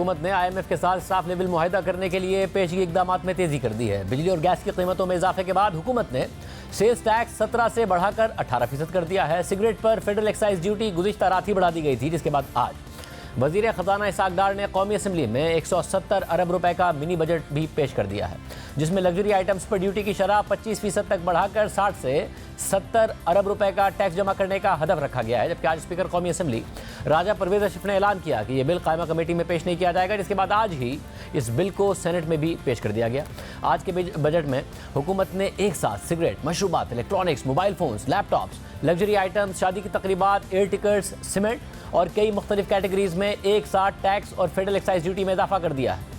हुकूमत ने IMF के साथ स्टाफ लेवल मुआहिदा करने के लिए पेशगी इकदाम में तेजी कर दी है। बिजली और गैस की कीमतों में इजाफे के बाद हुकूमत ने सेल्स टैक्स 17 से बढ़ाकर 18% कर दिया है। सिगरेट पर फेडरल एक्साइज ड्यूटी गुज़िश्ता रात ही बढ़ा दी गई थी, जिसके बाद आज वजीर खजाना इसाक डार ने कौमी असम्बली में 170 अरब रुपए का मिनी बजट भी पेश कर दिया है, जिसमें लग्जरी आइटम्स पर ड्यूटी की शरह 25% तक बढ़ाकर 60 से 70 अरब रुपए का टैक्स जमा करने का हदफ रखा गया है। जबकि आज स्पीकर कौमी असम्बली राजा परवेज अशरफ ने ऐलान किया कि यह बिल कायमा कमेटी में पेश नहीं किया जाएगा, जिसके बाद आज ही इस बिल को सेनेट में भी पेश कर दिया गया। आज के बजट में हुकूमत ने एक साथ सिगरेट, मशरूबात, electronics, mobile phones, laptops, luxury items, शादी की तकरीबात, एयर टिकट्स, सीमेंट और कई मुख्तलिफ कैटेगरीज में एक साथ टैक्स और फेडरल एक्साइज ड्यूटी में इजाफा कर दिया है।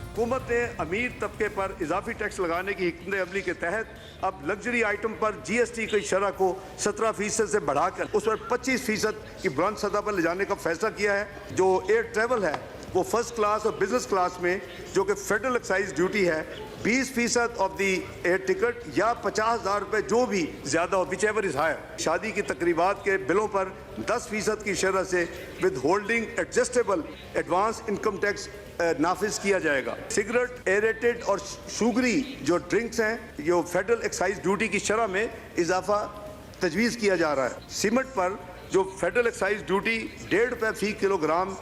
हुकूमत ने अमीर तबके पर इजाफी टैक्स लगाने की हिकमत अमली के तहत अब लग्जरी आइटम पर GST की शरह को 17% से बढ़ाकर उस पर 25% की बुलंद सतह पर ले जाने का फैसला किया है। जो एयर ट्रैवल है वो फर्स्ट क्लास और बिजनेस क्लास में जो कि फेडरल एक्साइज ड्यूटी है 20% ऑफ दी एयर टिकट या 50,000 रुपये जो भी ज्यादा हो, विच एवर इज हायर। शादी की तकरीबात के बिलों पर 10% की शरह से withholding adjustable advance income tax नाफिज किया जाएगा। सिगरेट, एरेटेड और शुगरी जो ड्रिंक्स हैं, जो फेडरल एक्साइज ड्यूटी की शरह में इजाफा तजवीज़ किया जा रहा है। सीमेंट पर जो फेडरल एक्साइज ड्यूटी 1.5 रुपये फी किलोग्राम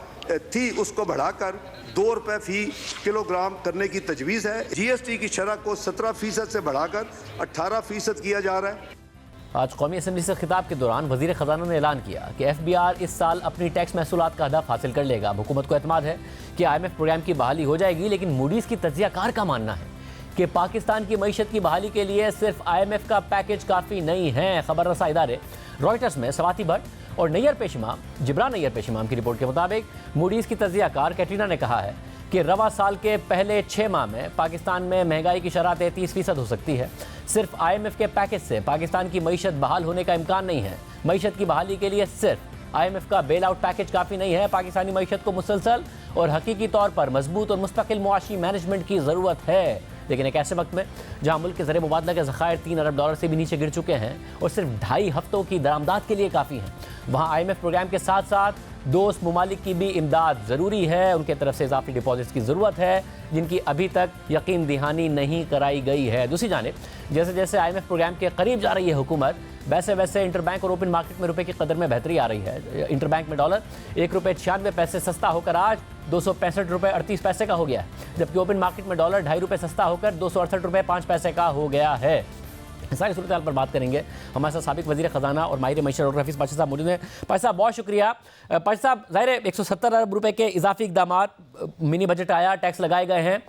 थी उसको बढ़ाकर 2 रुपये फी किलोग्राम करने की तजवीज़ है। GST की शरह को 17% से बढ़ाकर 18% किया जा रहा है। आज कौमी असम्बली से खिताब के दौरान वजीर खजाना ने ऐलान किया कि FBR इस साल अपनी टैक्स महसूलात का हदफ हासिल कर लेगा। हुकूमत को एतमाद है कि IMF प्रोग्राम की बहाली हो जाएगी, लेकिन मूडीज़ की तज्ज़ियाकार का मानना है कि पाकिस्तान की मईशत की बहाली के लिए सिर्फ IMF का पैकेज काफ़ी नहीं है। खबर रसा इदारे रॉयटर्स में स्वाति भट्ट और जिब्रान नैयर पेशमाम की रिपोर्ट के मुताबिक मूडीज़ की तज्ज़ियाकार कैटरीना ने कहा है कि रवा साल के पहले 6 माह में पाकिस्तान में महंगाई की शरह 33% हो सकती है। सिर्फ IMF के पैकेज से पाकिस्तान की मईशत बहाल होने का इम्कान नहीं है। मईशत की बहाली के लिए सिर्फ IMF का बेल आउट पैकेज काफ़ी नहीं है। पाकिस्तानी मईशत को मुसलसल और हकीकी तौर पर मजबूत और मुस्तकिल मुआशी मैनेजमेंट की ज़रूरत है। लेकिन एक ऐसे वक्त में जहां मुल्क के ज़र मुबादला के ज़खायर 3 अरब डॉलर से भी नीचे गिर चुके हैं और सिर्फ 2.5 हफ्तों की दरामदात के लिए काफ़ी हैं, वहाँ IMF प्रोग्राम के साथ साथ दोस्त ममालिक की भी इमदाद ज़रूरी है। उनके तरफ से इजाफी डिपॉजिट्स की ज़रूरत है, जिनकी अभी तक यकीन दहानी नहीं कराई गई है। दूसरी जानिब जैसे जैसे IMF प्रोग्राम के करीब जा रही है हुकूमत, वैसे वैसे इंटरबैंक और ओपन मार्केट में रुपए की कदर में बेहतरी आ रही है। इंटरबैंक में डॉलर 1 रुपये 96 पैसे सस्ता होकर आज 265 रुपये 38 पैसे का हो गया है, जबकि ओपन मार्केट में डॉलर 2.5 रुपये सस्ता होकर 268 रुपये 5 पैसे का हो गया है। सारी सूरत हाल पर बात करेंगे। हमारे साथ साबिक वजीर ख़जाना और माहिर मईशत डॉक्टर हफीज़ पाशा साहब मौजूद हैं। पाशा साहब बहुत शुक्रिया। पाशा साहब, ज़ाहिर है 170 अरब रुपए के इजाफी इकदामात, मिनी बजट आया, टैक्स लगाए गए हैं,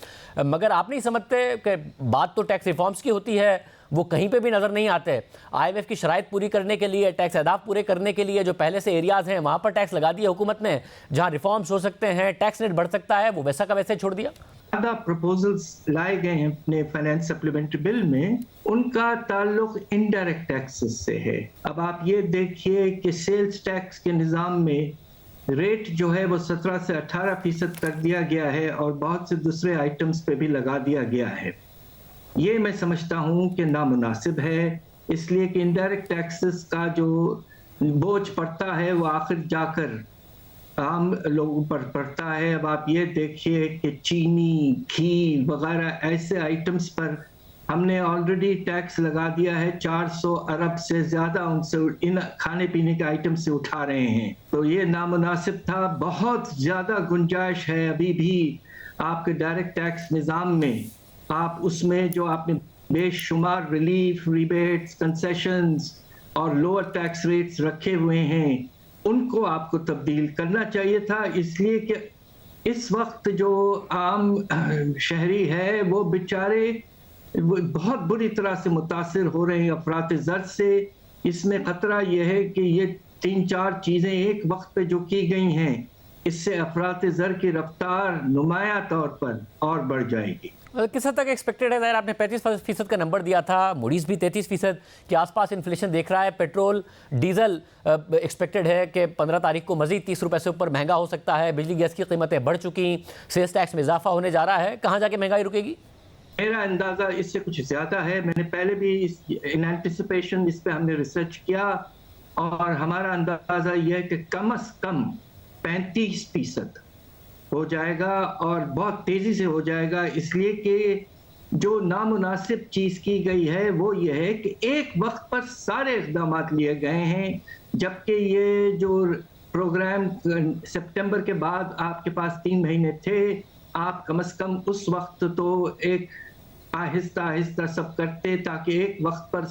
मगर आप नहीं समझते कि बात तो टैक्स रिफॉर्म्स की होती है, वो कहीं पे भी नज़र नहीं आते। IMF की शराइत पूरी करने के लिए, टैक्स अहदाफ पूरे करने के लिए जो पहले से एरियाज़ हैं वहाँ पर टैक्स लगा दिया हुकूमत ने। जहाँ रिफॉर्म्स हो सकते हैं, टैक्स रेट बढ़ सकता है, वो वैसा का वैसे छोड़ दिया। ज़्यादा प्रपोजल्स लाए गए हैं अपने फाइनेंस सप्लीमेंट्री बिल में, उनका ताल्लुक इनडायरेक्ट टैक्सेस से है। अब आप ये देखिए कि सेल्स टैक्स के निज़ाम में रेट जो है वो 17 से 18% कर दिया गया है और बहुत से दूसरे आइटम्स पे भी लगा दिया गया है। ये मैं समझता हूँ कि नामुनासिब है, इसलिए कि इनडायरेक्ट टैक्सेस का जो बोझ पड़ता है वो आखिर जाकर आम लोगों पर पड़ता है। अब आप ये देखिए कि चीनी, घी वगैरह ऐसे आइटम्स पर हमने ऑलरेडी टैक्स लगा दिया है। 400 अरब से ज़्यादा उनसे इन खाने पीने के आइटम से उठा रहे हैं, तो ये नामुनासिब था। बहुत ज़्यादा गुंजाइश है अभी भी आपके डायरेक्ट टैक्स निज़ाम में। आप उसमें जो आपने बेशुमार रिलीफ, रिबेट्स, कंसेशंस और लोअर टैक्स रेट्स रखे हुए हैं, उनको आपको तब्दील करना चाहिए था, इसलिए कि इस वक्त जो आम शहरी है वो बेचारे बहुत बुरी तरह से मुतासिर हो रहे हैं अफरात ज़र से। इसमें ख़तरा यह है कि ये 3-4 चीज़ें एक वक्त पे जो की गई हैं, इससे अफरात ज़र की रफ्तार नुमाया तौर पर और बढ़ जाएगी। किस हद तक एक्सपेक्टेड है? आपने 35% का नंबर दिया था, मूडीज़ भी 33% के आसपास इन्फ्लेशन देख रहा है। पेट्रोल डीजल एक्सपेक्टेड है कि 15 तारीख को मज़ीद 30 रुपये से ऊपर महंगा हो सकता है। बिजली गैस की कीमतें बढ़ चुकी, सेल्स टैक्स में इजाफा होने जा रहा है। कहाँ जाके महंगाई रुकेगी? मेरा अंदाज़ा इससे कुछ ज़्यादा है। मैंने पहले भी इन एंटिसिपेशन इस पर हमने रिसर्च किया और हमारा अंदाज़ा यह है कि कम अज़ कम 35% हो जाएगा और बहुत तेजी से हो जाएगा, इसलिए कि जो नामुनासिब चीज की गई है वो ये है कि एक वक्त पर सारे इक़दाम लिए गए हैं, जबकि ये जो प्रोग्राम सितंबर के बाद आपके पास 3 महीने थे, आप कम से कम उस वक्त तो एक आहिस्ता आहिस्ता सब करते ताकि एक वक्त पर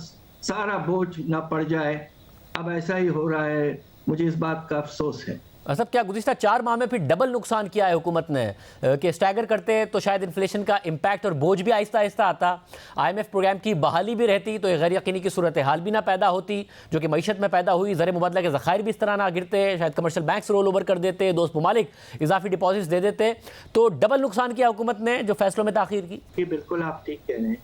सारा बोझ ना पड़ जाए। अब ऐसा ही हो रहा है, मुझे इस बात का अफसोस है। मतलब क्या गुज़िश्ता 4 माह में फिर डबल नुकसान किया है हुकूमत ने कि स्टैगर करते तो शायद इन्फ्लेशन का इम्पैक्ट और बोझ भी आहिस्ता आहिस्ता आता, IMF प्रोग्राम की बहाली भी रहती तो एक गैर यकीनी की सूरत हाल भी ना पैदा होती जो कि मईशत में पैदा हुई, ज़र मुबादला के ज़खायर भी इस तरह ना गिरते, शायद कमर्शियल बैंक्स रोल ओवर कर देते, दोस्त ममालिक इजाफी डिपॉजिट्स दे देते, तो डबल नुकसान किया हुकूमत ने जो फैसलों में ताख़ीर की। ये बिल्कुल आप ठीक कह रहे हैं।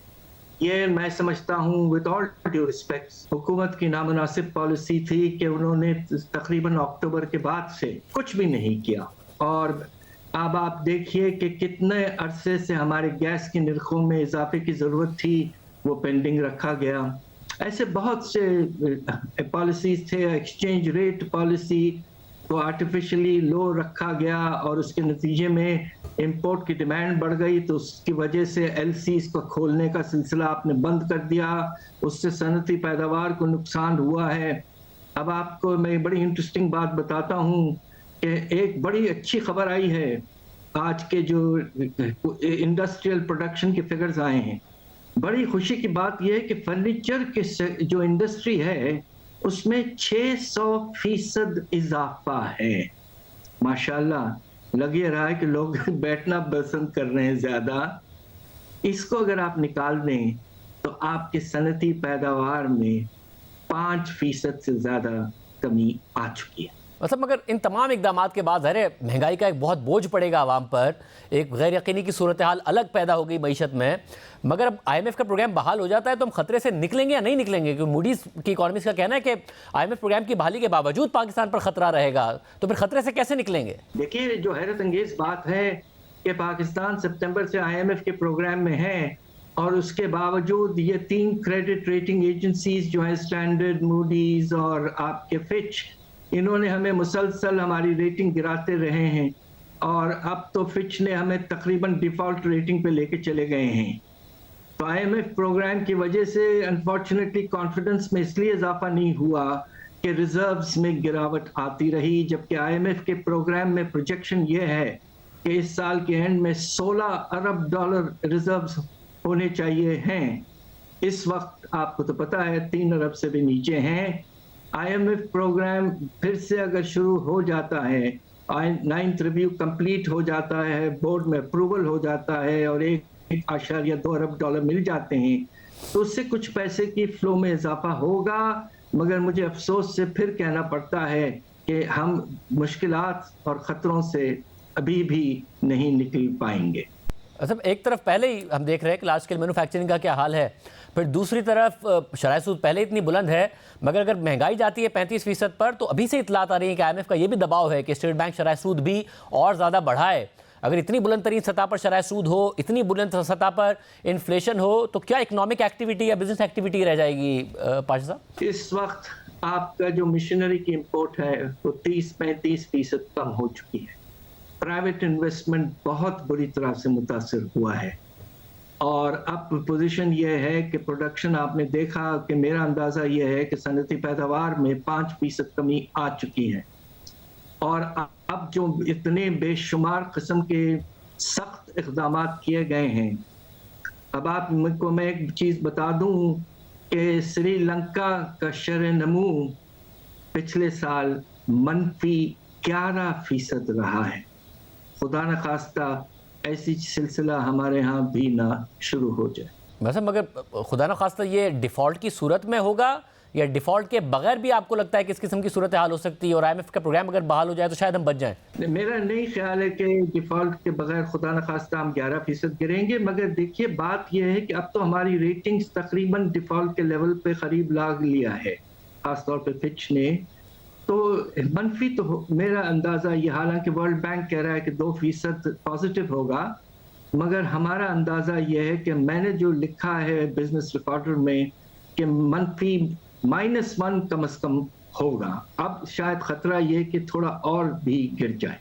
ये मैं समझता हूँ विद ऑल ड्यू रिस्पेक्ट हुकूमत की नामुनासिब पॉलिसी थी कि उन्होंने तकरीबन अक्टूबर के बाद से कुछ भी नहीं किया, और अब आप देखिए कि कितने अरसे से हमारे गैस के निर्खों में इजाफे की ज़रूरत थी, वो पेंडिंग रखा गया। ऐसे बहुत से पॉलिसीज थे, एक्सचेंज रेट पॉलिसी को आर्टिफिशियली लो रखा गया और उसके नतीजे में इंपोर्ट की डिमांड बढ़ गई, तो उसकी वजह से एलसीज को खोलने का सिलसिला आपने बंद कर दिया, उससे सनती पैदावार को नुकसान हुआ है। अब आपको मैं बड़ी इंटरेस्टिंग बात बताता हूँ कि एक बड़ी अच्छी खबर आई है, आज के जो इंडस्ट्रियल प्रोडक्शन के फिगर्स आए हैं, बड़ी खुशी की बात यह है कि फर्नीचर के जो इंडस्ट्री है उसमें 600% इजाफा है। माशाल्लाह, लग ये रहा है कि लोग बैठना पसंद कर रहे हैं ज्यादा। इसको अगर आप निकाल दें तो आपके सनती पैदावार में 5% से ज्यादा कमी आ चुकी है। मतलब मगर इन तमाम इकदामात के बाद ज़ाहिर है महंगाई का एक बहुत बोझ पड़ेगा आवाम पर, एक गैर यकीनी की सूरत हाल अलग पैदा हो गई मईशत में। मगर अब IMF का प्रोग्राम बहाल हो जाता है तो हम खतरे से निकलेंगे या नहीं निकलेंगे? क्योंकि मूडीज़ की इकॉनमिस्ट का कहना है कि IMF प्रोग्राम की बहाली के बावजूद पाकिस्तान पर खतरा रहेगा, तो फिर खतरे से कैसे निकलेंगे? देखिए, जो हैरत अंगेज बात है कि पाकिस्तान सितंबर से IMF के प्रोग्राम में है और उसके बावजूद ये 3 क्रेडिट रेटिंग एजेंसीज जो है, स्टैंडर्ड, मूडीज और आपके फिच, इन्होंने हमें मुसलसल हमारी रेटिंग गिराते रहे हैं और अब तो फिच ने हमें तकरीबन डिफॉल्ट रेटिंग पे लेके चले गए हैं। तो IMF प्रोग्राम की वजह से अनफॉर्चुनेटली कॉन्फिडेंस में इसलिए इजाफा नहीं हुआ कि रिजर्व्स में गिरावट आती रही, जबकि IMF के प्रोग्राम में प्रोजेक्शन ये है कि इस साल के एंड में $16 अरब रिजर्व्स होने चाहिए हैं। इस वक्त आपको तो पता है 3 अरब से भी नीचे हैं। IMF प्रोग्राम फिर से अगर शुरू हो जाता है, 9th रिव्यू कंप्लीट हो जाता है, बोर्ड में अप्रूवल हो जाता है और 1.2 अरब डॉलर मिल जाते हैं, तो उससे कुछ पैसे की फ्लो में इजाफा होगा। मगर मुझे अफसोस से फिर कहना पड़ता है कि हम मुश्किलात और ख़तरों से अभी भी नहीं निकल पाएंगे। अच्छा, एक तरफ पहले ही हम देख रहे हैं कि लार्ज स्केल मैन्युफैक्चरिंग का क्या हाल है, फिर दूसरी तरफ शरह सूद पहले इतनी बुलंद है, मगर अगर महंगाई जाती है 35% पर तो अभी से इतलात आ रही है कि IMF का ये भी दबाव है कि स्टेट बैंक शरह सूद भी और ज़्यादा बढ़ाए। अगर इतनी बुलंद तरीन सतह पर शरह सूद हो, इतनी बुलंद सतह पर इन्फ्लेशन हो, तो क्या इकोनॉमिक एक्टिविटी या बिजनेस एक्टिविटी रह जाएगी पाशा साहब? इस वक्त आपका जो मशीनरी की इंपोर्ट है वो 30-35% कम हो चुकी है। प्राइवेट इन्वेस्टमेंट बहुत बुरी तरह से मुतासिर हुआ है और अब पोजीशन ये है कि प्रोडक्शन, आपने देखा कि मेरा अंदाज़ा ये है कि सनती पैदावार में 5% कमी आ चुकी है और अब जो इतने बेशुमार किस्म के सख्त इक़दाम किए गए हैं। अब आपको मैं एक चीज़ बता दूं कि श्रीलंका का शरह नमू पिछले साल -11% रहा है। खुदा न खास्ता ऐसी सिलसिला हमारे यहाँ भी ना शुरू हो जाए। वैसे मगर खुदा न खास्ता ये डिफ़ॉल्ट की सूरत में होगा या डिफ़ॉल्ट के बगैर भी आपको लगता है कि इस किस्म की सूरत हाल हो सकती है और IMF का प्रोग्राम अगर बहाल हो जाए तो शायद हम बच जाएं? मेरा नहीं ख्याल है कि डिफ़ॉल्ट के बगैर खुदा न खास्ता हम 11% गिरेंगे, मगर देखिए बात यह है कि अब तो हमारी रेटिंग्स तकरीबन डिफ़ॉल्ट के लेवल पे करीब लाग लिया है, खासतौर पे फिच ने। तो मनफी तो मेरा अंदाज़ा ये, हालांकि वर्ल्ड बैंक कह रहा है कि 2% पॉजिटिव होगा, मगर हमारा अंदाज़ा ये है कि मैंने जो लिखा है बिजनेस रिकॉर्डर में कि मनफी -1 कम से कम होगा। अब शायद खतरा ये कि थोड़ा और भी गिर जाए।